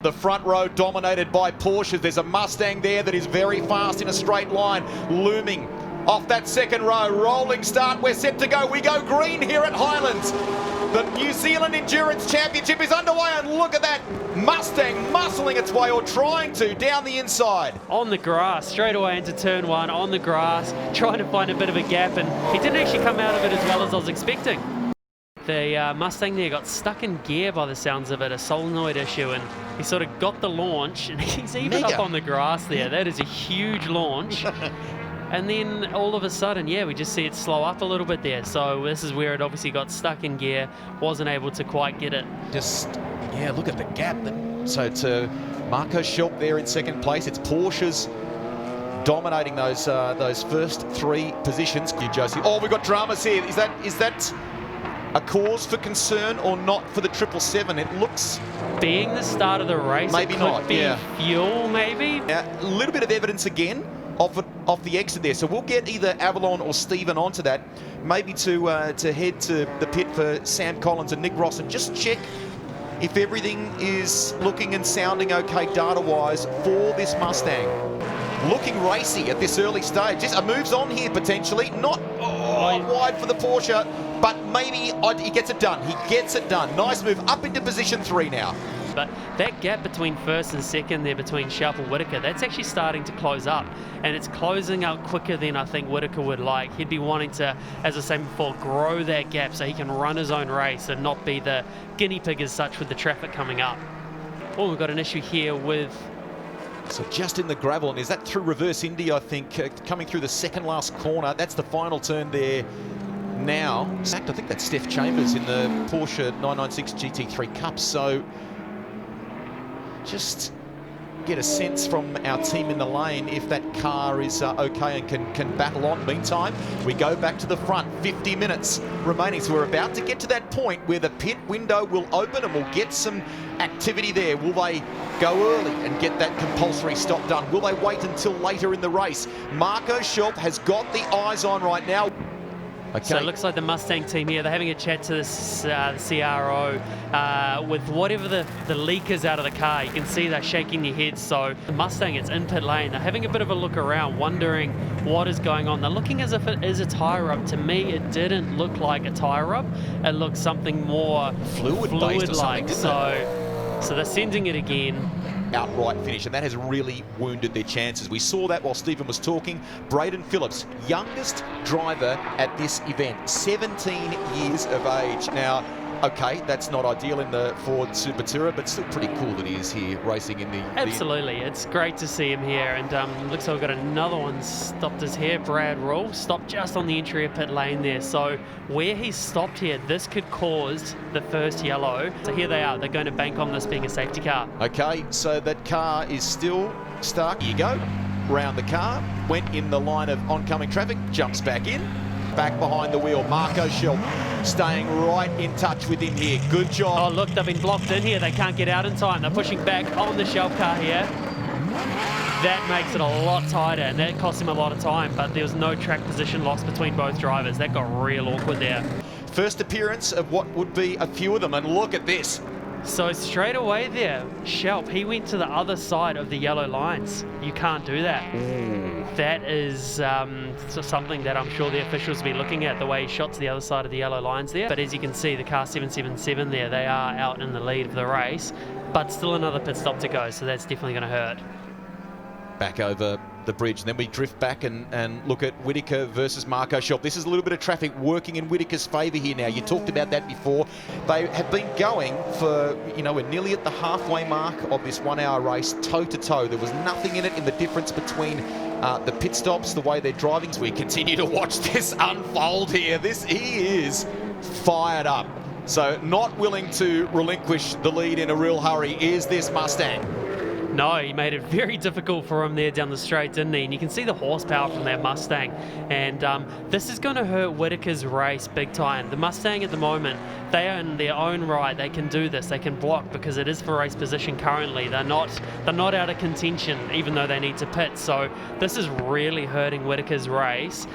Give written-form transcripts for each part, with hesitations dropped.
The front row dominated by Porsches. There's a Mustang there that is very fast in a straight line, looming off that second row. Rolling start, we're set to go. We go green here at Highlands. The New Zealand Endurance Championship is underway, and look at that Mustang muscling its way, or trying to, down the inside. On the grass, straight away into turn one, on the grass, trying to find a bit of a gap, and he didn't actually come out of it as well as I was expecting. The Mustang there got stuck in gear by the sounds of it, a solenoid issue, and he sort of got the launch, and he's even up on the grass there. That is a huge launch. And then all of a sudden, yeah, we just see it slow up a little bit there. So this is where it obviously got stuck in gear, wasn't able to quite get it. Just, yeah, look at the gap. So to Marco Schulp there in second place. It's Porsches dominating those first three positions. You, Josie. Oh, we've got dramas here. Is that a cause for concern or not for the 777? It looks... Being the start of the race, maybe it could not, be yeah. Fuel, maybe? A little bit of evidence again off the exit there. So we'll get either Avalon or Stephen onto that, maybe to head to the pit for Sam Collins and Nick Ross and just check if everything is looking and sounding okay data-wise for this Mustang. Looking racy at this early stage. Just moves on here potentially. Not wide for the Porsche, but maybe he gets it done. He gets it done. Nice move up into position 3 now. But that gap between first and second there between Schulp and Whittaker, that's actually starting to close up, and it's closing out quicker than I think Whittaker would like. He'd be wanting to, as I said before, grow that gap so he can run his own race and not be the guinea pig as such with the traffic coming up. Oh, we've got an issue here with... So just in the gravel, and is that through reverse Indy, I think, coming through the second last corner. That's the final turn there now. In fact, I think that's Steph Chambers in the Porsche 996 GT3 Cup. So just get a sense from our team in the lane if that car is okay and can battle on. Meantime, we go back to the front. 50 minutes remaining, so we're about to get to that point where the pit window will open and we'll get some activity there. Will they go early and get that compulsory stop done? Will they wait until later in the race? Marco Schulp has got the eyes on right now. Okay. So it looks like the Mustang team here, they're having a chat to the CRO with whatever the leak is out of the car. You can see they're shaking their heads. So the Mustang, it's in pit lane. They're having a bit of a look around, wondering what is going on. They're looking as if it is a tyre rub. To me, it didn't look like a tyre rub. It looked something more fluid-like. So they're sending it again. Outright finish, and that has really wounded their chances. We saw that while Stephen was talking. Braden Phillips, youngest driver at this event, 17 years of age. Now, okay, that's not ideal in the Ford Super Tourer, but still pretty cool that he is here racing in the... Absolutely, it's great to see him here, and looks like we've got another one stopped us here. Brad Rule stopped just on the entry of pit lane there, so where he's stopped here, this could cause the first yellow. So here they are, they're going to bank on this being a safety car. Okay, so that car is still stuck. Here you go, round the car, went in the line of oncoming traffic, jumps back in. Back behind the wheel, Marco Schulp staying right in touch with him here. Good job. Oh, look, they've been blocked in here. They can't get out in time. They're pushing back on the Schulp car here. That makes it a lot tighter, and that cost him a lot of time, but there was no track position loss between both drivers. That got real awkward there. First appearance of what would be a few of them, and look at this. So straight away there, Schulp, he went to the other side of the yellow lines. You can't do that. That is something that I'm sure the officials will be looking at, the way he shot to the other side of the yellow lines there. But as you can see, the car 777 there, they are out in the lead of the race, but still another pit stop to go, so that's definitely going to hurt. Back over the bridge, and then we drift back and look at Whittaker versus Marco Schulp. This is a little bit of traffic working in Whittaker's favour here now. You talked about that before. They have been going for, we're nearly at the halfway mark of this 1 hour race, toe to toe. There was nothing in it in the difference between the pit stops, the way they're driving. So we continue to watch this unfold here. He is fired up. So not willing to relinquish the lead in a real hurry is this Mustang. No, he made it very difficult for him there down the straight, didn't he? And you can see the horsepower from that Mustang. And this is going to hurt Whittaker's race big time. The Mustang at the moment, they are in their own right. They can do this. They can block because it is for race position currently. They're not out of contention, even though they need to pit. So this is really hurting Whittaker's race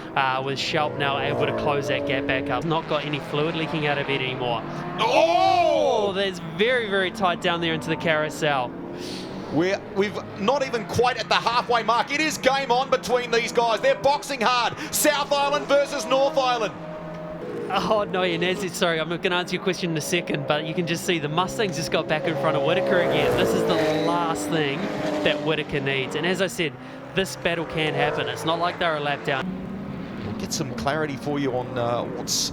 with Schulp now able to close that gap back up. Not got any fluid leaking out of it anymore. Oh, that's very, very tight down there into the carousel. We've not even quite at the halfway mark. It is game on between these guys. They're boxing hard. South Island versus North Island. Oh, no, Yanez, sorry, I'm going to answer your question in a second, but you can just see the Mustangs just got back in front of Whittaker again. This is the last thing that Whittaker needs. And as I said, this battle can happen. It's not like they're a lap down. We'll get some clarity for you on what's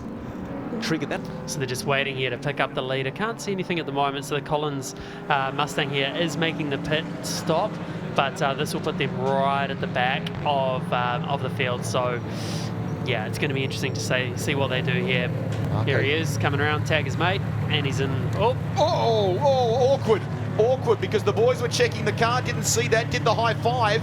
triggered that. So they're just waiting here to pick up the leader. Can't see anything at the moment, so the Collins Mustang here is making the pit stop, but this will put them right at the back of the field. So yeah, it's going to be interesting to see what they do here. Okay. Here he is, coming around, tag his mate, and he's in. Awkward, because the boys were checking the car, didn't see that, did the high five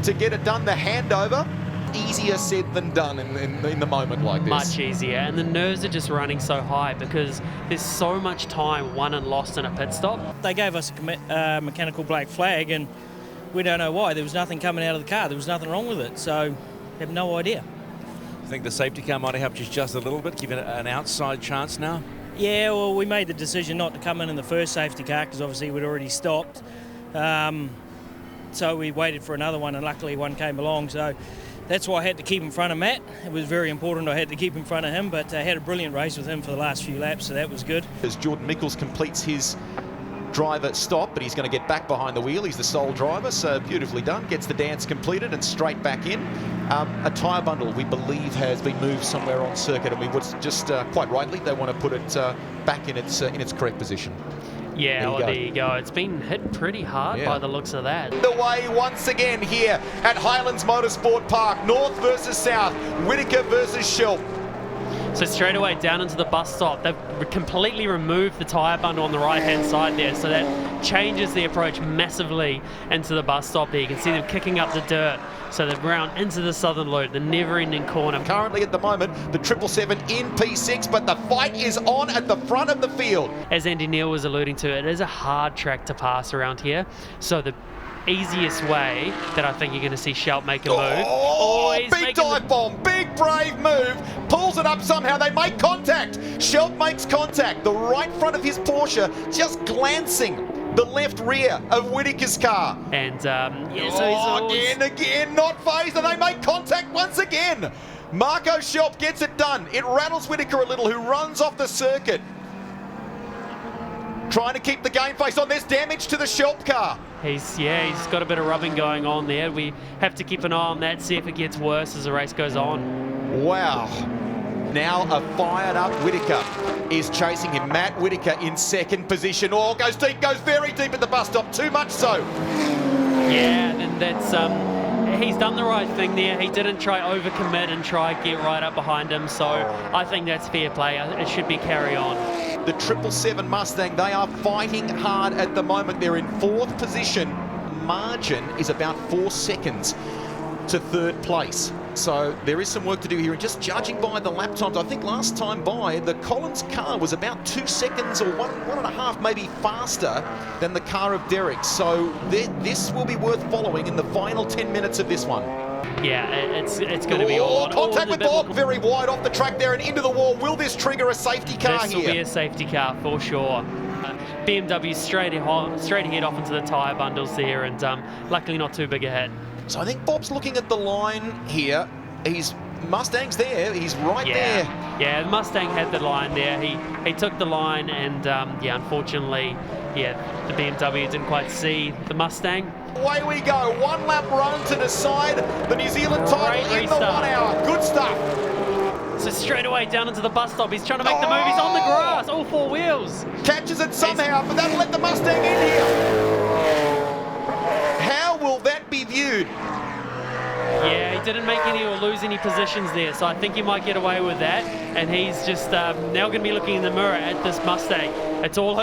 to get it done, the handover. Easier said than done in the moment like this. Much easier, and the nerves are just running so high because there's so much time won and lost in a pit stop. They gave us a mechanical black flag, and we don't know why. There was nothing coming out of the car. There was nothing wrong with it, so we have no idea. I think the safety car might have helped you just a little bit, giving it an outside chance now. Yeah, well, we made the decision not to come in the first safety car because obviously we'd already stopped. So we waited for another one, and luckily one came along. So that's why I had to keep in front of Matt. It was very important I had to keep in front of him, but I had a brilliant race with him for the last few laps, so that was good. As Jordan Mickles completes his driver stop, but he's going to get back behind the wheel. He's the sole driver, so beautifully done. Gets the dance completed and straight back in. A tyre bundle, we believe, has been moved somewhere on circuit, and we would just, quite rightly, they want to put it back in its correct position. Yeah, there you go. It's been hit pretty hard by the looks of that. The way once again here at Highlands Motorsport Park. North versus South. Whittaker versus Shelp. So straight away down into the bus stop, they've completely removed the tyre bundle on the right-hand side there, so that changes the approach massively into the bus stop there. You can see them kicking up the dirt. So they're round into the southern loop, the never-ending corner. Currently at the moment, the 777 in P6, but the fight is on at the front of the field. As Andy Neal was alluding to, it is a hard track to pass around here. So the easiest way that I think you're going to see Shelp make a move. Big dive bomb, big brave move, pulls it up somehow, they make contact. Shelp makes contact, the right front of his Porsche just glancing the left rear of Whittaker's car. And so he's again, not phased, and they make contact once again. Marco Shelp gets it done. It rattles Whittaker a little, who runs off the circuit. Trying to keep the game face on. There's damage to the Shelp car. He's got a bit of rubbing going on there. We have to keep an eye on that, see if it gets worse as the race goes on. Wow. Now a fired up Whittaker is chasing him. Matt Whittaker in second position. Goes deep, goes very deep at the bus stop, too much so. Yeah, and that's he's done the right thing there. He didn't try overcommit and try get right up behind him, so I think that's fair play. It should be carry on. The 777 Mustang, they are fighting hard at the moment. They're in fourth position. Margin is about 4 seconds to third place. So there is some work to do here, and just judging by the lap times, I think last time by, the Collins car was about 2 seconds or one and a half maybe faster than the car of Derek. So this will be worth following in the final 10 minutes of this one. Yeah, it's going to be all contact with Bob, very wide off the track there and into the wall. Will this trigger a safety car here? This will be a safety car for sure. BMW straight ahead off into the tyre bundles there, and luckily not too big a hit. So I think Bob's looking at the line here. Mustang's there. He's right there. Yeah, the Mustang had the line there. He took the line, and unfortunately, the BMW didn't quite see the Mustang. Away we go. One lap run to decide the New Zealand title in the 1 hour. Good stuff. So straight away down into the bus stop. He's trying to make the move. He's on the grass, all 4 wheels. Catches it somehow, but that'll let the Mustang in here. How will that be viewed? Yeah, he didn't make any or lose any positions there, so I think he might get away with that. And he's just now going to be looking in the mirror at this Mustang. It's all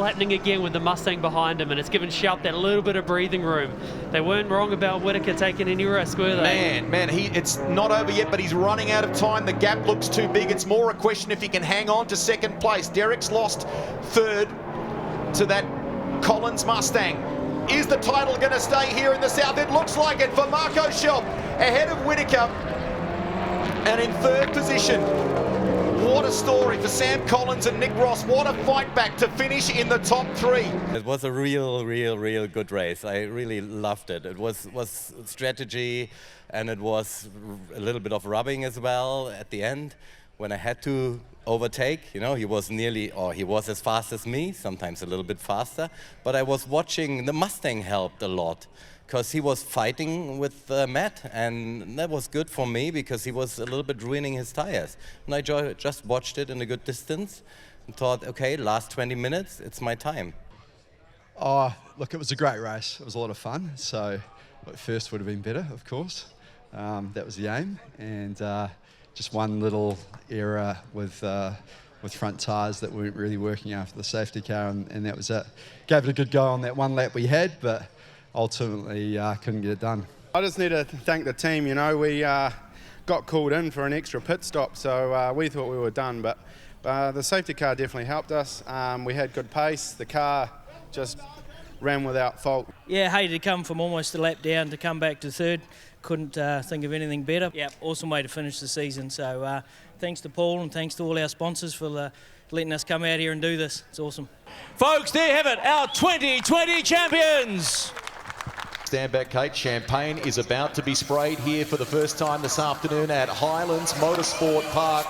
happening again with the Mustang behind him, and it's given Shelp that little bit of breathing room. They weren't wrong about Whittaker taking any risk, were they? Man, it's not over yet, but he's running out of time. The gap looks too big. It's more a question if he can hang on to second place. Derek's lost third to that Collins Mustang. Is the title going to stay here in the south? It looks like it for Marco Shelp, ahead of Whittaker. And in third position, What a story for Sam Collins and Nick Ross. What a fight back to finish in the top 3. It was a real good race. I really loved it. It was strategy, and it was a little bit of rubbing as well at the end when I had to overtake. You know, he was as fast as me, sometimes a little bit faster, but I was watching. The Mustang helped a lot because he was fighting with Matt, and that was good for me because he was a little bit ruining his tires. And I just watched it in a good distance and thought, okay, last 20 minutes, it's my time. Oh, look, it was a great race. It was a lot of fun. So, first would have been better, of course. That was the aim. And just one little error with front tyres that weren't really working after the safety car, and that was it. Gave it a good go on that one lap we had, but ultimately couldn't get it done. I just need to thank the team. You know, we got called in for an extra pit stop, so we thought we were done, but the safety car definitely helped us. We had good pace. The car just ran without fault. Yeah, hated to come from almost a lap down to come back to third. Couldn't think of anything better. Yeah, awesome way to finish the season. So thanks to Paul and thanks to all our sponsors for letting us come out here and do this. It's awesome. Folks, there you have it, our 2020 champions. Stand back, Kate. Champagne is about to be sprayed here for the first time this afternoon at Highlands Motorsport Park.